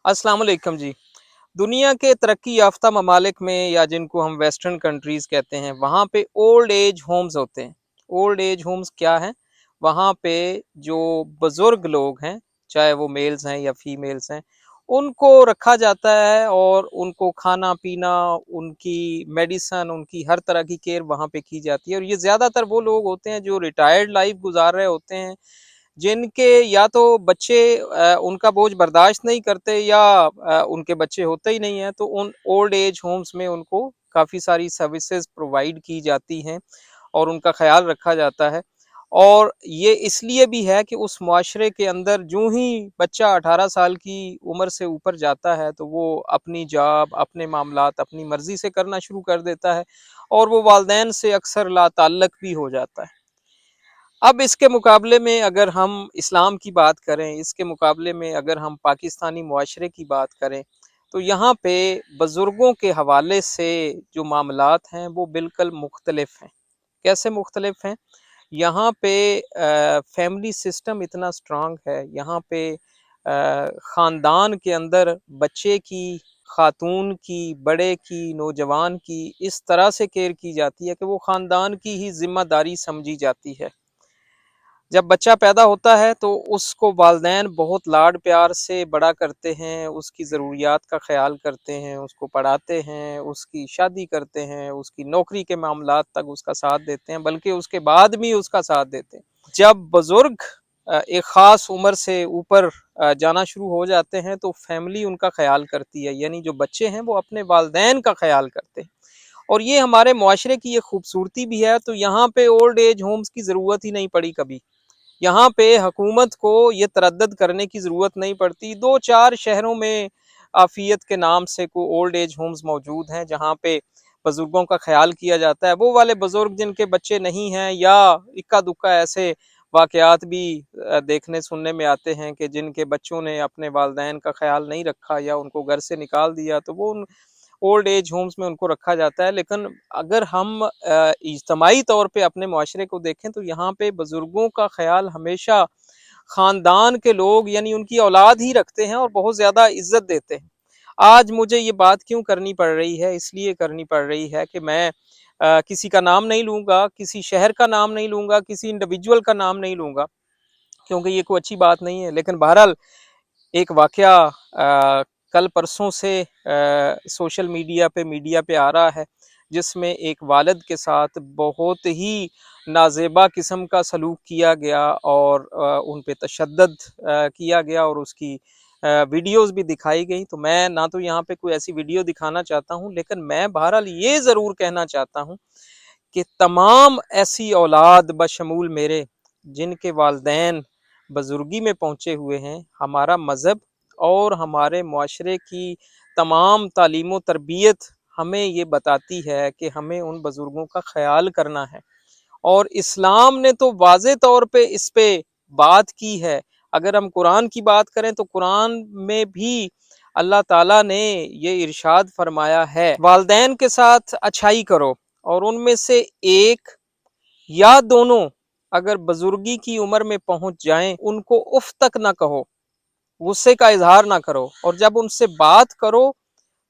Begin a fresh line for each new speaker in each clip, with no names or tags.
अस्सलाम वालेकुम जी। दुनिया के तरक्की याफ्ता ममालिक में या जिनको हम वेस्टर्न कंट्रीज़ कहते हैं, वहाँ पे ओल्ड एज होम्स होते हैं। ओल्ड एज होम्स क्या हैं? वहाँ पे जो बुज़ुर्ग लोग हैं, चाहे वो मेल्स हैं या फीमेल्स हैं, उनको रखा जाता है और उनको खाना-पीना, उनकी मेडिसिन, उनकी हर तरह की केयर वहाँ पे की जाती है। और ये ज़्यादातर वो लोग होते हैं जो रिटायर्ड लाइफ़ गुज़ार रहे होते हैं, जिनके या तो बच्चे उनका बोझ बर्दाश्त नहीं करते या उनके बच्चे होते ही नहीं हैं, तो उन ओल्ड एज होम्स में उनको काफ़ी सारी सर्विसेज प्रोवाइड की जाती हैं और उनका ख्याल रखा जाता है। और ये इसलिए भी है कि उस मुआशरे के अंदर जूं ही बच्चा 18 साल की उम्र से ऊपर जाता है तो वो अपनी जॉब, अपने मामलात अपनी मर्जी से करना शुरू कर देता है और वो वालदैन से अक्सर लाताल्लुक भी हो जाता है। अब इसके मुकाबले में अगर हम इस्लाम की बात करें, इसके मुकाबले में अगर हम पाकिस्तानी मुआशरे की बात करें, तो यहाँ पे बुज़ुर्गों के हवाले से जो मामलात हैं वो बिल्कुल मुख्तलिफ हैं। कैसे मुख्तलिफ हैं? यहाँ पे फैमिली सिस्टम इतना स्ट्रांग है, यहाँ पे ख़ानदान के अंदर बच्चे की, खातून की, बड़े की, नौजवान की इस तरह से केयर की जाती है कि वो ख़ानदान की ही ज़िम्मेदारी समझी जाती है। जब बच्चा पैदा होता है तो उसको वालदैन बहुत लाड प्यार से बड़ा करते हैं, उसकी ज़रूरियात का ख़्याल करते हैं, उसको पढ़ाते हैं, उसकी शादी करते हैं, उसकी नौकरी के मामलात तक उसका साथ देते हैं, बल्कि उसके बाद भी उसका साथ देते हैं। जब बुज़ुर्ग एक ख़ास उम्र से ऊपर जाना शुरू हो जाते हैं तो फैमिली उनका ख़्याल करती है, यानी जो बच्चे हैं वो अपने वालदैन का ख़्याल करते हैं। और ये हमारे मुआशरे की ये खूबसूरती भी है, तो यहाँ पे ओल्ड एज होम्स की ज़रूरत ही नहीं पड़ी कभी। यहाँ पे हुकूमत को ये तरद्दद करने की ज़रूरत नहीं पड़ती। 2-4 शहरों में आफ़ियत के नाम से को ओल्ड एज होम्स मौजूद हैं जहाँ पे बुज़ुर्गों का ख़्याल किया जाता है। वो वाले बुज़ुर्ग जिनके बच्चे नहीं हैं या इक्का-दुक्का ऐसे वाक़यात भी देखने सुनने में आते हैं कि जिनके बच्चों ने अपने वालिदैन का ख़्याल नहीं रखा या उनको घर से निकाल दिया, तो वो उन ओल्ड एज होम्स में उनको रखा जाता है। लेकिन अगर हम इज्तमाही तौर पे अपने मुआशरे को देखें तो यहाँ पे बुज़ुर्गों का ख़्याल हमेशा ख़ानदान के लोग यानी उनकी औलाद ही रखते हैं और बहुत ज़्यादा इज़्ज़त देते हैं। आज मुझे ये बात क्यों करनी पड़ रही है? इसलिए करनी पड़ रही है कि मैं किसी का नाम नहीं लूँगा, किसी शहर का नाम नहीं लूँगा, किसी इंडिविजुअल का नाम नहीं लूँगा, क्योंकि ये कोई अच्छी बात नहीं है। लेकिन बहरहाल एक वाक़या कल परसों से सोशल मीडिया पे आ रहा है, जिसमें एक वालिद के साथ बहुत ही नाज़ेबा किस्म का सलूक किया गया और उन पे तशद्दुद किया गया और उसकी वीडियोज़ भी दिखाई गई। तो मैं ना तो यहाँ पे कोई ऐसी वीडियो दिखाना चाहता हूँ, लेकिन मैं बहरहाल ये ज़रूर कहना चाहता हूँ कि तमाम ऐसी औलाद बशमूल मेरे, जिनके वालिदैन बुज़ुर्गी में पहुँचे हुए हैं, हमारा मज़हब और हमारे मुआशरे की तमाम तालीम व तरबियत हमें ये बताती है कि हमें उन बुज़ुर्गों का ख़्याल करना है। और इस्लाम ने तो वाज़े तौर पे इस पे बात की है। अगर हम कुरान की बात करें तो कुरान में भी अल्लाह ताला ने ये इरशाद फरमाया है, वालिदैन के साथ अच्छाई करो और उनमें से एक या दोनों अगर बुजुर्गी की उम्र में पहुंच जाएं, उनको उफ तक ना कहो, गुस्से का इजहार ना करो, और जब उनसे बात करो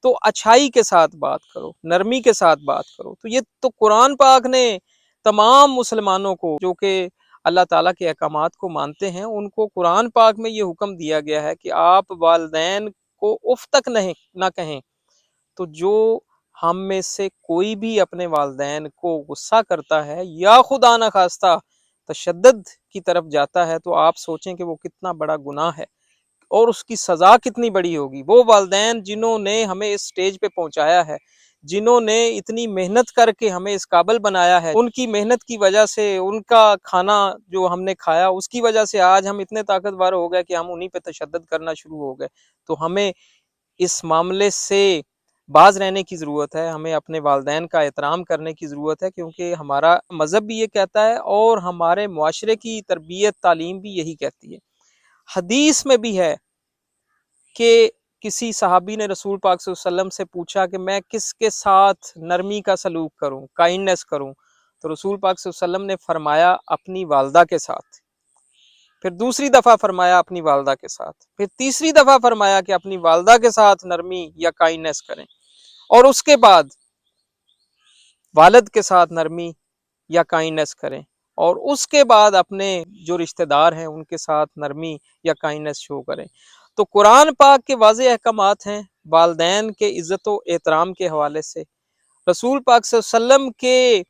तो अच्छाई के साथ बात करो, नरमी के साथ बात करो। तो ये तो कुरान पाक ने तमाम मुसलमानों को जो कि अल्लाह ताला के अहकामात को मानते हैं, उनको कुरान पाक में ये हुक्म दिया गया है कि आप वालिदैन को उफ तक नहीं ना कहें। तो जो हम में से कोई भी अपने वालिदैन को गुस्सा करता है या खुदा न खास्ता तशद्दुद की तरफ जाता है, तो आप सोचें कि वो कितना बड़ा गुनाह है और उसकी सज़ा कितनी बड़ी होगी। वो वालिदैन जिन्होंने हमें इस स्टेज पे पहुंचाया है, जिन्होंने इतनी मेहनत करके हमें इस काबिल बनाया है, उनकी मेहनत की वजह से, उनका खाना जो हमने खाया उसकी वजह से आज हम इतने ताकतवर हो गए कि हम उन्हीं पे तशद्दुद करना शुरू हो गए। तो हमें इस मामले से बाज रहने की ज़रूरत है, हमें अपने वालिदैन का एहतराम करने की ज़रूरत है, क्योंकि हमारा मज़हब भी ये कहता है और हमारे मुआशरे की तरबियत तालीम भी यही कहती है। हदीस में भी है कि किसी सहाबी ने रसूल पाक सल्लल्लाहु अलैहि वसल्लम से पूछा कि मैं किसके साथ नरमी का सलूक करूं, काइंडनेस करूं, तो रसूल पाक सल्लल्लाहु अलैहि वसल्लम ने फरमाया अपनी वालदा के साथ। پھر دوسری دفعہ فرمایا اپنی والدہ کے ساتھ، پھر تیسری دفعہ فرمایا کہ اپنی والدہ کے ساتھ نرمی یا کائنڈنس کریں، اور اس کے بعد والد کے ساتھ نرمی یا کائنڈنس کریں، اور اس کے بعد اپنے جو رشتہ دار ہیں ان کے ساتھ نرمی یا کائنڈنس شو کریں۔ تو قرآن پاک کے واضح احکامات ہیں والدین کے عزت و احترام کے حوالے سے، رسول پاک صلی اللہ علیہ وسلم کے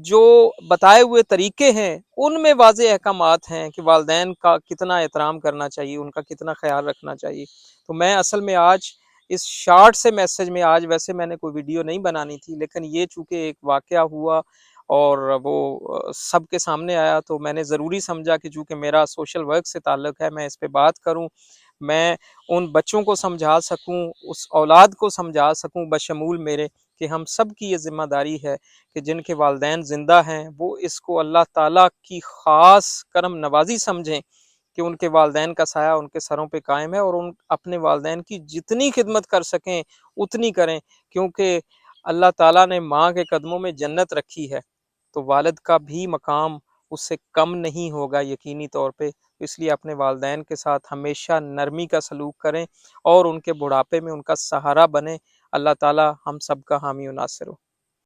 جو بتائے ہوئے طریقے ہیں ان میں واضح احکامات ہیں کہ والدین کا کتنا احترام کرنا چاہیے، ان کا کتنا خیال رکھنا چاہیے۔ تو میں اصل میں آج اس شارٹ سے میسج میں، آج ویسے میں نے کوئی ویڈیو نہیں بنانی تھی، لیکن یہ چونکہ ایک واقعہ ہوا اور وہ سب کے سامنے آیا تو میں نے ضروری سمجھا کہ چونکہ میرا سوشل ورک سے تعلق ہے میں اس پہ بات کروں، میں ان بچوں کو سمجھا سکوں، اس اولاد کو سمجھا سکوں بشمول میرے، کہ ہم سب کی یہ ذمہ داری ہے کہ جن کے والدین زندہ ہیں وہ اس کو اللہ تعالیٰ کی خاص کرم نوازی سمجھیں کہ ان کے والدین کا سایہ ان کے سروں پہ قائم ہے، اور ان اپنے والدین کی جتنی خدمت کر سکیں اتنی کریں، کیونکہ اللہ تعالیٰ نے ماں کے قدموں میں جنت رکھی ہے، تو والد کا بھی مقام اس سے کم نہیں ہوگا یقینی طور پہ۔ اس لیے اپنے والدین کے ساتھ ہمیشہ نرمی کا سلوک کریں اور ان کے بڑھاپے میں ان کا سہارا بنیں۔ اللہ تعالیٰ ہم سب کا حامی و ناصر ہو۔